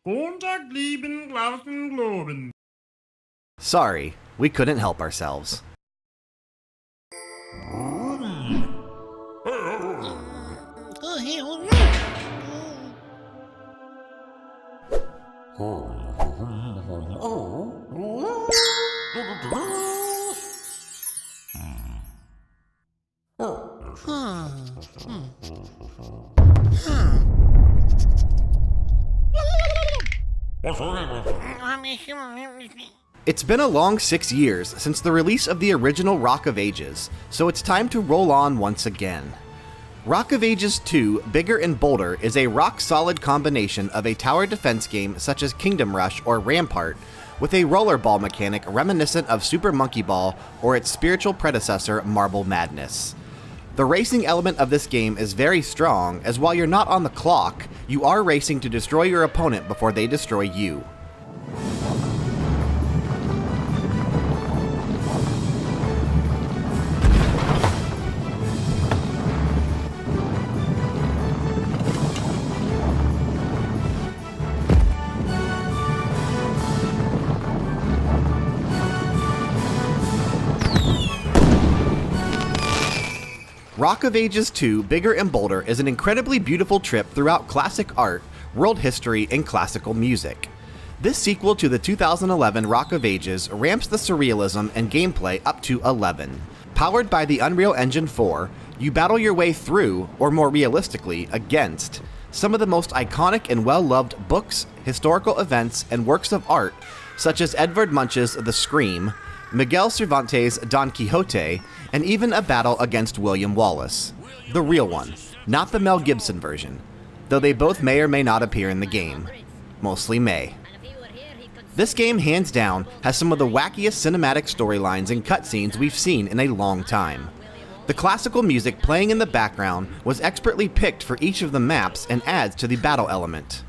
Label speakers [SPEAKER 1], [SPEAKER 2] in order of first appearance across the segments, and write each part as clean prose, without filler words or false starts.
[SPEAKER 1] Kontakt lieben, glauben, globen.
[SPEAKER 2] Sorry, we couldn't help ourselves. It's been a long 6 years since the release of the original Rock of Ages, so it's time to roll on once again. Rock of Ages 2 Bigger and Bolder is a rock-solid combination of a tower defense game such as Kingdom Rush or Rampart, with a rollerball mechanic reminiscent of Super Monkey Ball or its spiritual predecessor Marble Madness. The racing element of this game is very strong, as while you're not on the clock, you are racing to destroy your opponent before they destroy you. Rock of Ages 2 Bigger and Bolder is an incredibly beautiful trip throughout classic art, world history, and classical music. This sequel to the 2011 Rock of Ages ramps the surrealism and gameplay up to 11. Powered by the Unreal Engine 4, you battle your way through, or more realistically, against, some of the most iconic and well-loved books, historical events, and works of art, such as Edvard Munch's The Scream, Miguel Cervantes' Don Quixote, and even a battle against William Wallace. The real one, not the Mel Gibson version, though they both may or may not appear in the game. Mostly may. This game, hands down, has some of the wackiest cinematic storylines and cutscenes we've seen in a long time. The classical music playing in the background was expertly picked for each of the maps and adds to the battle element.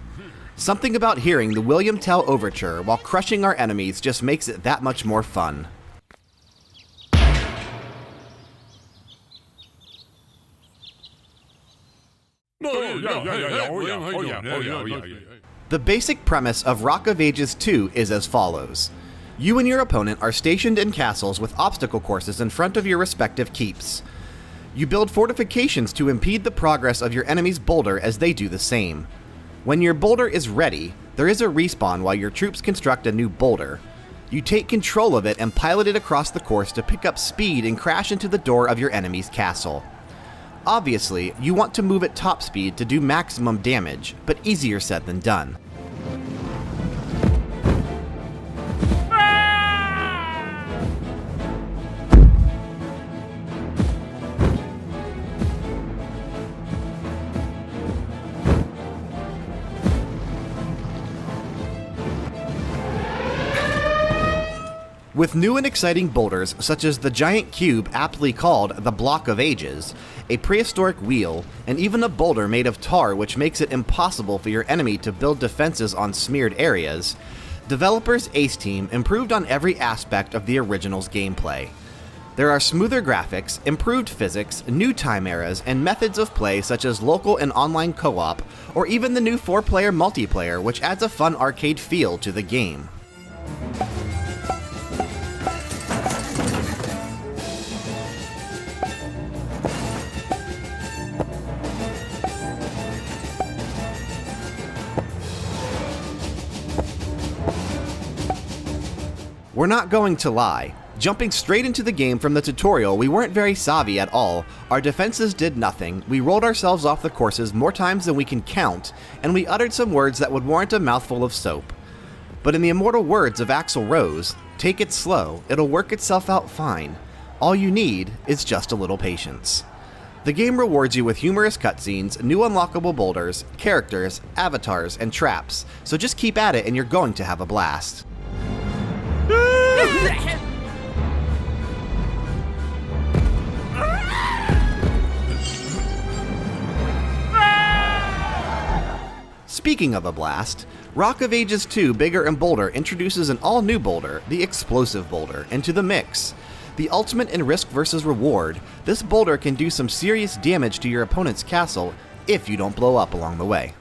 [SPEAKER 2] Something about hearing the William Tell Overture while crushing our enemies just makes it that much more fun. The basic premise of Rock of Ages 2 is as follows. You and your opponent are stationed in castles with obstacle courses in front of your respective keeps. You build fortifications to impede the progress of your enemy's boulder as they do the same. When your boulder is ready, there is a respawn while your troops construct a new boulder. You take control of it and pilot it across the course to pick up speed and crash into the door of your enemy's castle. Obviously, you want to move at top speed to do maximum damage, but easier said than done. With new and exciting boulders, such as the giant cube aptly called the Block of Ages, a prehistoric wheel, and even a boulder made of tar which makes it impossible for your enemy to build defenses on smeared areas, developers Ace Team improved on every aspect of the original's gameplay. There are smoother graphics, improved physics, new time eras, and methods of play such as local and online co-op, or even the new 4-player multiplayer which adds a fun arcade feel to the game. We're not going to lie. Jumping straight into the game from the tutorial, we weren't very savvy at all. Our defenses did nothing, we rolled ourselves off the courses more times than we can count, and we uttered some words that would warrant a mouthful of soap. But in the immortal words of Axl Rose, take it slow, it'll work itself out fine. All you need is just a little patience. The game rewards you with humorous cutscenes, new unlockable boulders, characters, avatars, and traps, so just keep at it and you're going to have a blast. Speaking of a blast, Rock of Ages 2 Bigger and Bolder introduces an all-new boulder, the Explosive Boulder, into the mix. The ultimate in risk versus reward, this boulder can do some serious damage to your opponent's castle if you don't blow up along the way.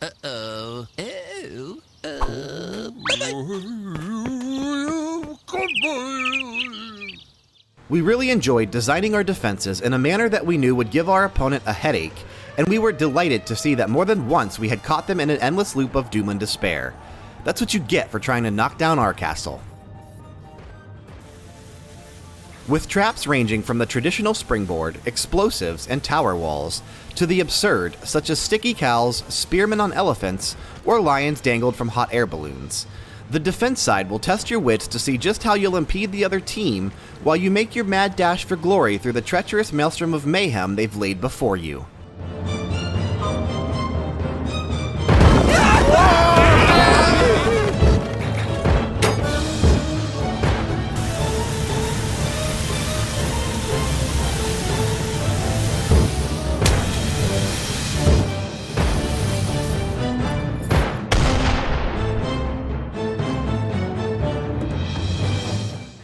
[SPEAKER 3] Uh-oh. Ew.
[SPEAKER 2] We really enjoyed designing our defenses in a manner that we knew would give our opponent a headache, and we were delighted to see that more than once we had caught them in an endless loop of doom and despair. That's what you get for trying to knock down our castle. With traps ranging from the traditional springboard, explosives, and tower walls, to the absurd, such as sticky cows, spearmen on elephants, or lions dangled from hot air balloons. The defense side will test your wits to see just how you'll impede the other team, while you make your mad dash for glory through the treacherous maelstrom of mayhem they've laid before you.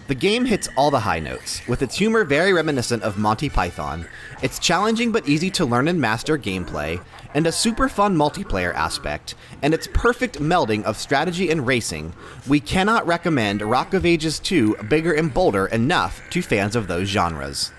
[SPEAKER 2] The game hits all the high notes, with its humor very reminiscent of Monty Python, its challenging but easy to learn and master gameplay, and a super fun multiplayer aspect, and its perfect melding of strategy and racing. We cannot recommend Rock of Ages 2 Bigger and Bolder enough to fans of those genres.